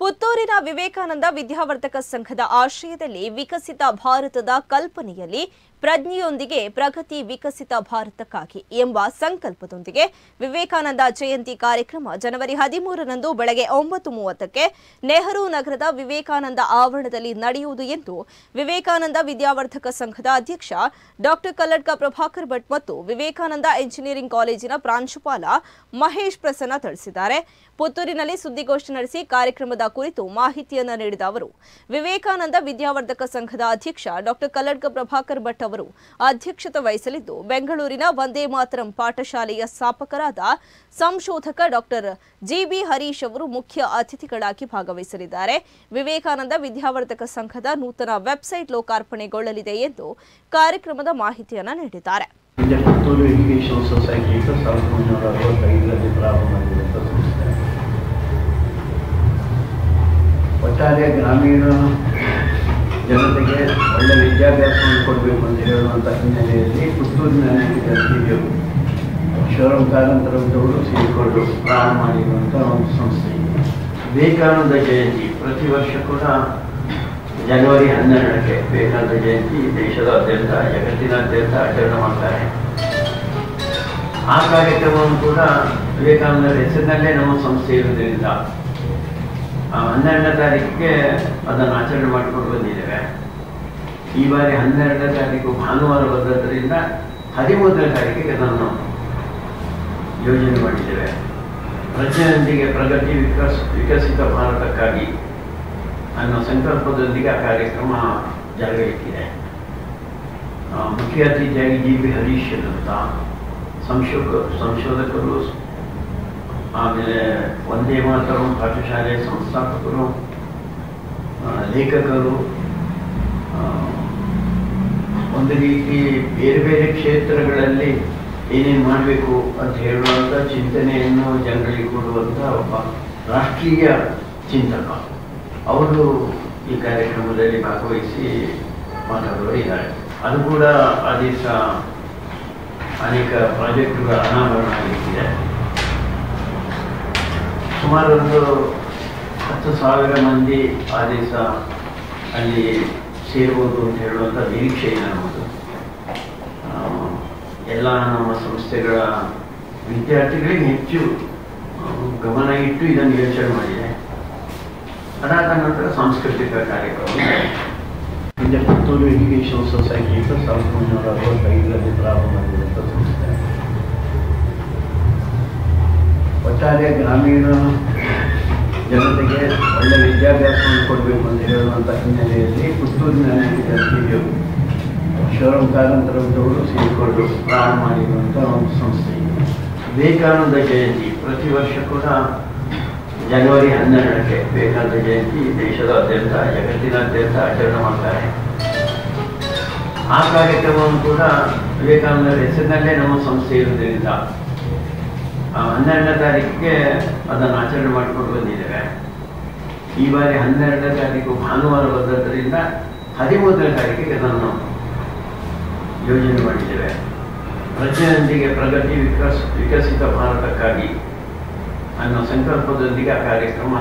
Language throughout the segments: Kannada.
ಪುತ್ತೂರಿನ ವಿವೇಕಾನಂದ ವಿದ್ಯಾವರ್ಧಕ ಸಂಘದ ಆಶ್ರಯದಲ್ಲಿ ವಿಕಸಿತ ಭಾರತದ ಕಲ್ಪನೆಯಲ್ಲಿ ಪ್ರಜ್ಞೆಯೊಂದಿಗೆ ಪ್ರಗತಿ ವಿಕಸಿತ ಭಾರತಕ್ಕಾಗಿ ಎಂಬ ಸಂಕಲ್ಪದೊಂದಿಗೆ ವಿವೇಕಾನಂದ ಜಯಂತಿ ಕಾರ್ಯಕ್ರಮ ಜನವರಿ 13ರಂದು ಬೆಳಗ್ಗೆ 9:30ಕ್ಕೆ ನೆಹರು ನಗರದ ವಿವೇಕಾನಂದ ಆವರಣದಲ್ಲಿ ನಡೆಯುವುದು ಎಂದು ವಿವೇಕಾನಂದ ವಿದ್ಯಾವರ್ಧಕ ಸಂಘದ ಅಧ್ಯಕ್ಷ ಡಾಕ್ಟರ್ ಕಲ್ಲಡ್ಕ ಪ್ರಭಾಕರ್ ಭಟ್ ಮತ್ತು ವಿವೇಕಾನಂದ ಇಂಜಿನಿಯರಿಂಗ್ ಕಾಲೇಜಿನ ಪ್ರಾಂಶುಪಾಲ ಮಹೇಶ್ ಪ್ರಸನ್ನ ತಿಳಿಸಿದ್ದಾರೆ. ಪುತ್ತೂರಿನಲ್ಲಿ ಸುದ್ದಿಗೋಷ್ಠಿ ನಡೆಸಿ ಕಾರ್ಯಕ್ರಮದ ಕುರಿತು ಮಾಹಿತಿಯನ್ನು ನೀಡಿದ ಅವರು, ವಿವೇಕಾನಂದ ವಿದ್ಯಾವರ್ಧಕ ಸಂಘದ ಅಧ್ಯಕ್ಷ ಡಾಕ್ಟರ್ ಕಲ್ಲಡ್ಕ ಪ್ರಭಾಕರ್ ಭಟ್ ಅವರು ಅಧ್ಯಕ್ಷತೆ ವಹಿಸಲಿದ್ದು, ಬೆಂಗಳೂರಿನ ವಂದೇ ಮಾತರಂ ಪಾಠಶಾಲೆಯ ಸ್ಥಾಪಕರಾದ ಸಂಶೋಧಕ ಡಾಕ್ಟರ್ ಜಿಬಿ ಹರೀಶ್ ಅವರು ಮುಖ್ಯ ಅತಿಥಿಗಳಾಗಿ ಭಾಗವಹಿಸಲಿದ್ದಾರೆ. ವಿವೇಕಾನಂದ ವಿದ್ಯಾವರ್ಧಕ ಸಂಘದ ನೂತನ ವೆಬ್ಸೈಟ್ ಲೋಕಾರ್ಪಣೆಗೊಳ್ಳಲಿದೆ ಎಂದು ಕಾರ್ಯಕ್ರಮದ ಮಾಹಿತಿಯನ್ನು ನೀಡಿದ್ದಾರೆ. ಒಟ್ಟಾರೆ ಗ್ರಾಮೀಣ ಜನತೆಗೆ ಒಳ್ಳೆ ವಿದ್ಯಾಭ್ಯಾಸವನ್ನು ಕೊಡಬೇಕು ಅಂತ ಹೇಳುವಂಥ ಹಿನ್ನೆಲೆಯಲ್ಲಿ ಪುತ್ತೂರಿನ ಅನೇಕ ಜನತೆಗಳು ಶೋರಂ ಕಾರಂತರವರು ಸೇರಿಕೊಂಡು ಪ್ರಾರಂಭ ಮಾಡಿರುವಂಥ ಒಂದು ಸಂಸ್ಥೆ. ವಿವೇಕಾನಂದ ಜಯಂತಿ ಪ್ರತಿ ವರ್ಷ ಕೂಡ ಜನವರಿ 12ಕ್ಕೆ ವಿವೇಕಾನಂದ ಜಯಂತಿ ದೇಶದಾದ್ಯಂತ ಜಗತ್ತಿನಾದ್ಯಂತ ಆಚರಣೆ ಮಾಡ್ತಾರೆ. ಆ ಕಾರ್ಯಕ್ರಮವನ್ನು ಕೂಡ ವಿವೇಕಾನಂದರ ಹೆಸರಿನಲ್ಲೇ ನಮ್ಮ ಸಂಸ್ಥೆ ಇರುವುದರಿಂದ 12ನೇ ತಾರೀಕಿಗೆ ಅದನ್ನು ಆಚರಣೆ ಮಾಡಿಕೊಂಡು ಬಂದಿದ್ದೇವೆ. ಈ ಬಾರಿ 12ನೇ ತಾರೀಕು ಭಾನುವಾರ ಬಂದದ್ದರಿಂದ 13ನೇ ತಾರೀಕಿಗೆ ಅದನ್ನು ಯೋಜನೆ ಮಾಡಿದ್ದೇವೆ. ಪ್ರಜ್ಞೆಯೊಂದಿಗೆ ಪ್ರಗತಿ ವಿಕಸಿತ ಭಾರತಕ್ಕಾಗಿ ಅನ್ನೋ ಸಂಕಲ್ಪದೊಂದಿಗೆ ಆ ಕಾರ್ಯಕ್ರಮ ಜಾಗಲಿಕ್ಕಿದೆ. ಮುಖ್ಯ ಅತಿಥಿಯಾಗಿ ಜಿಬಿ ಹರೀಶ್ ಅಂತ ಸಂಶೋಧಕರು, ಆಮೇಲೆ ವಂದೇ ಮಾತರಂ ಪಾಠಶಾಲೆ ಸಂಸ್ಥಾಪಕರು, ಲೇಖಕರು, ಒಂದು ರೀತಿ ಬೇರೆ ಬೇರೆ ಕ್ಷೇತ್ರಗಳಲ್ಲಿ ಏನೇನು ಮಾಡಬೇಕು ಅಂತ ಹೇಳುವಂಥ ಚಿಂತನೆಯನ್ನು ಜನರಿಗೆ ಕೊಡುವಂಥ ಒಬ್ಬ ರಾಷ್ಟ್ರೀಯ ಚಿಂತಕ ಅವರು ಈ ಕಾರ್ಯಕ್ರಮದಲ್ಲಿ ಭಾಗವಹಿಸಿ ಮಾತಾಡುವರು ಇದ್ದಾರೆ. ಅದು ಕೂಡ ಆ ದಿವಸ ಅನೇಕ ಪ್ರಾಜೆಕ್ಟ್ಗಳ ಅನಾವರಣ ಆಗಲಿಕ್ಕಿದೆ. ಸುಮಾರು ಒಂದು 10,000 ಮಂದಿ ಆ ದಿವಸ ಅಲ್ಲಿ ಸೇರ್ಬೋದು ಅಂತ ಹೇಳುವಂಥ ನಿರೀಕ್ಷೆ ಇದೆ ನಮ್ಮದು. ಎಲ್ಲ ನಮ್ಮ ಸಂಸ್ಥೆಗಳ ವಿದ್ಯಾರ್ಥಿಗಳಿಗೆ ಹೆಚ್ಚು ಗಮನ ಇಟ್ಟು ಇದನ್ನು ಯೋಚನೆ ಮಾಡಿದೆ. ಅದಾದ ನಂತರ ಸಾಂಸ್ಕೃತಿಕ ಕಾರ್ಯಕ್ರಮ ಹಿಂದೆ ಪುತ್ತೂರು ಎಜುಕೇಷನ್ ಸೊಸೈಟಿ 1965ರಲ್ಲಿ ಪ್ರಾರಂಭ ಮಾಡಿರುವಂಥ ಸಂಸ್ಥೆ. ಒಟ್ಟಾರೆ ಗ್ರಾಮೀಣ ಜನತೆಗೆ ಒಳ್ಳೆ ವಿದ್ಯಾಭ್ಯಾಸವನ್ನು ಕೊಡಬೇಕು ಅಂತ ಹೇಳುವಂಥ ಹಿನ್ನೆಲೆಯಲ್ಲಿ ಪುತ್ತೂರಿನ ಅನೇಕ ಜನತೆಗಳು ಶೋರಂ ಕಾರಂತರವರು ಸೇರಿಕೊಂಡು ಪ್ರಾರಂಭ ಮಾಡಿರುವಂಥ ಒಂದು ಸಂಸ್ಥೆ. ವಿವೇಕಾನಂದ ಜಯಂತಿ ಪ್ರತಿ ವರ್ಷ ಕೂಡ ಜನವರಿ 12ಕ್ಕೆ ವಿವೇಕಾನಂದ ಜಯಂತಿ ದೇಶದಾದ್ಯಂತ ಜಗತ್ತಿನಾದ್ಯಂತ ಆಚರಣೆ ಮಾಡ್ತಾರೆ. ಆ ಕಾರ್ಯಕ್ರಮವನ್ನು ಕೂಡ ವಿವೇಕಾನಂದರ ಹೆಸರಿನಲ್ಲೇ ನಮ್ಮ ಸಂಸ್ಥೆ ಇರುವುದರಿಂದ 12ನೇ ತಾರೀಕಿಗೆ ಅದನ್ನು ಆಚರಣೆ ಮಾಡಿಕೊಂಡು ಬಂದಿದ್ದೇವೆ. ಈ ಬಾರಿ 12ನೇ ತಾರೀಕು ಭಾನುವಾರ ಬಂದದ್ದರಿಂದ 13ನೇ ತಾರೀಕಿಗೆ ಅದನ್ನು ಯೋಜನೆ ಮಾಡಿದ್ದೇವೆ. ಪ್ರಜ್ಞೆಯೊಂದಿಗೆ ಪ್ರಗತಿ ವಿಕಸಿತ ಭಾರತಕ್ಕಾಗಿ ಅನ್ನೋ ಸಂಕಲ್ಪದೊಂದಿಗೆ ಆ ಕಾರ್ಯಕ್ರಮ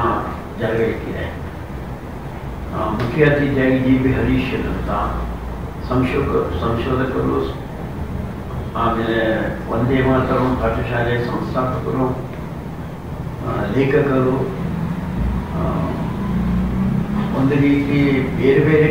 ಜಾಗಲಿಕ್ಕಿದೆ. ಮುಖ್ಯ ಅತಿಥಿಯಾಗಿ ಜಿಬಿ ಹರೀಶ್ ಅಂತ ಸಂಶೋಧಕರು, ಆಮೇಲೆ ವಂದೇ ಮಾತರಂ ಪಾಠಶಾಲೆ ಸಂಸ್ಥಾಪಕರು, ಲೇಖಕರು, ಒಂದು ರೀತಿ ಬೇರೆ ಬೇರೆ